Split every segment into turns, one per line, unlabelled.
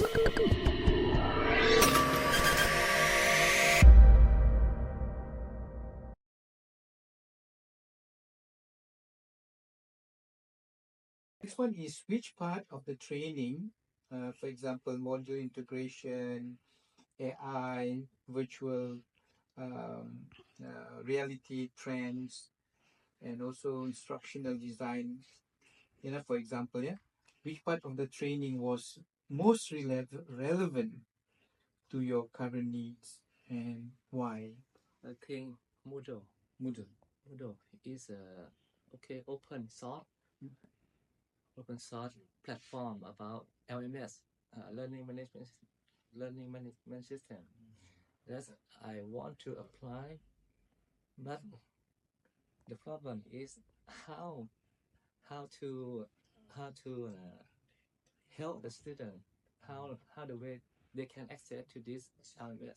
Next one is which part of the training, for example, module integration, AI, virtual reality trends, and also instructional design. For example, which part of the training was most relevant to your current needs and why?
I think Moodle.
Moodle.
Moodle is a open source platform about LMS, learning management system. That I want to apply, but the problem is how to help the student, how the way they can access to this LMS.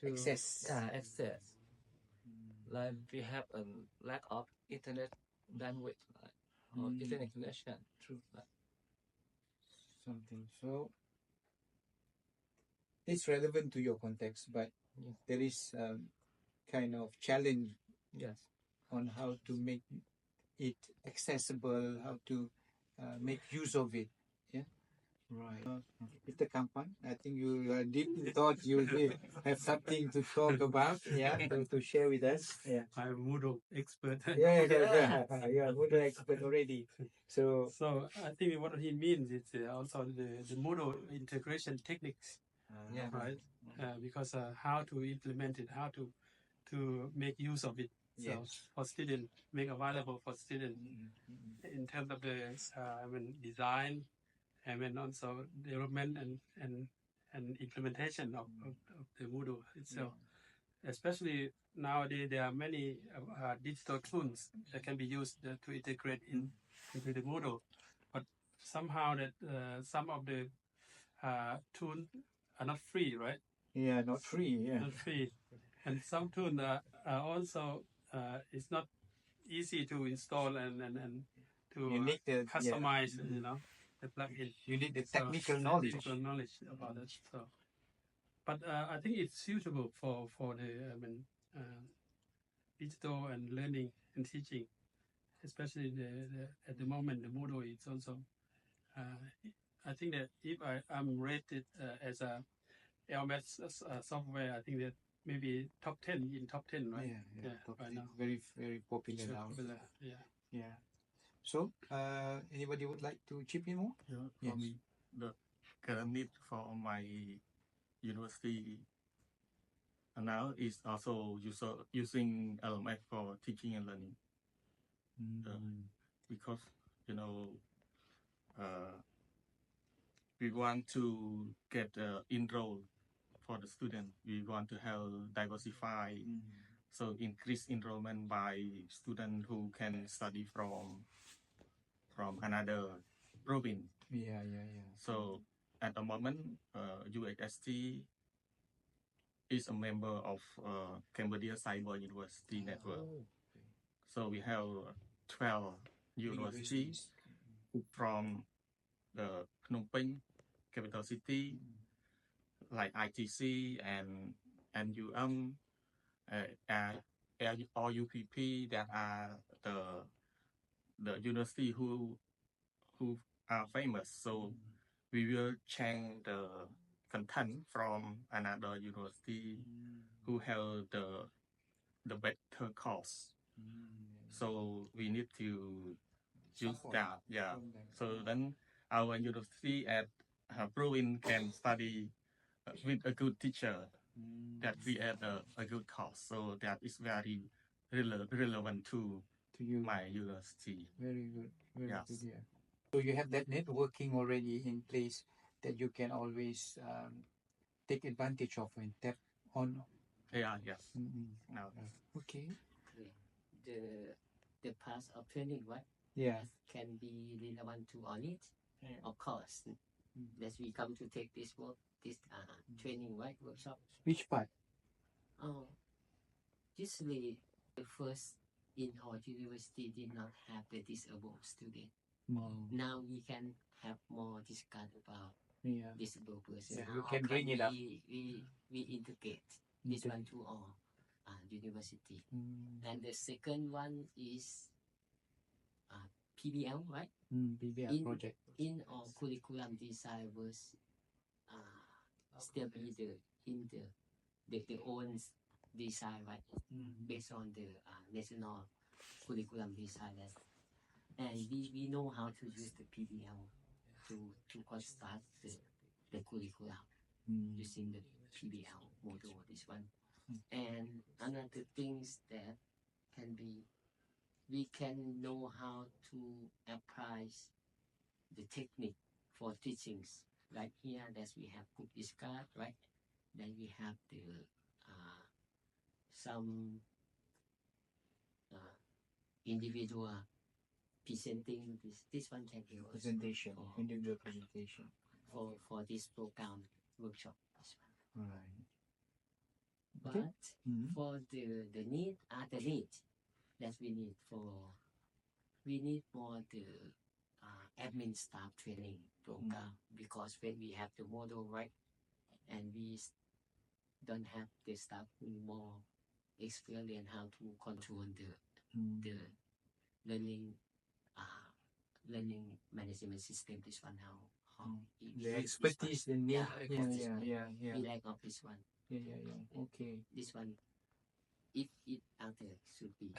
To
Access.
Access. Like we have a lack of internet bandwidth, or internet connection.
True. Something. So it's relevant to your context, but there is kind of challenge.
Yes.
On how to make it accessible, how to make use of it. Yeah. Right. Mr. Kampan, I think you are deep in thought. You will have something to talk about, to share with us. Yeah.
I'm Moodle expert.
Yeah. You are Moodle expert already. So
I think what he means is also the Moodle integration techniques, right? Because how to implement it, how to make use of it. So for students, make available for students in terms of the design, and also development and implementation of the Moodle itself. Especially nowadays, there are many digital tools that can be used to integrate into the Moodle, but somehow that some of the tools are not free, right?
Yeah, not free. Yeah,
not free, and some tools are also it's not easy to install and to customize. The plugin.
You need the technical knowledge.
Technical knowledge about it. So, but I think it's suitable for the digital and learning and teaching, especially at the moment the Moodle is also. I think that if I'm rated as a LMS software, I think that maybe top 10 in top 10, right?
Yeah. Right now. Very, very popular now. Yeah. So, anybody would like to chip in more?
Yeah, for me, the current need for my university now is also using LMS for teaching and learning. Because we want to get enroll for the student. We want to help diversify, so increase enrollment by students who can study from another province.
Yeah.
So at the moment, UHST is a member of Cambodia Cyber University Network. So we have 12 universities from the Phnom Penh capital city, like ITC and NUM, or UPP, that are the university who are famous. So we will change the content from another university who have the better course. So we need to use that. Yeah. So then our university at Bruin can study with a good teacher that create a good course. So that is very relevant to
you.
My university.
Very good. Very good. Yeah. So you have that networking already in place that you can always take advantage of and tap on.
Yeah. Yes.
Now.
Okay.
The path of training, right?
Yeah.
Can be relevant to our needs. Of course. That we come to take this training, right? Workshop.
Which part?
Usually the first in our university did not have the disabled student. Now we can have more discuss about
Yeah.
disabled person.
Yeah,
How
you can
can
bring it up.
we integrate this one to all university. And the second one is PBL, right?
BBL project.
In our curriculum design was still be the own design, right? Based on the national curriculum design. And we know how to use the PBL to construct the curriculum using the PBL model, this one. And another things that can be, we can know how to apply the technique for teachings. Like here, that we have group discussion, right? Then we have the some individual presenting this one can help us
Presentation, individual presentation.
for this program workshop. This one.
Right.
But
Okay.
for the need that we need more the admin staff training program because when we have the model, right, and we don't have the staff who more experience how to control the learning management system, this one how
The expertise they need.
Yeah,
Yeah.
we lack of this one.
Yeah. Okay.
This one, if it out there should be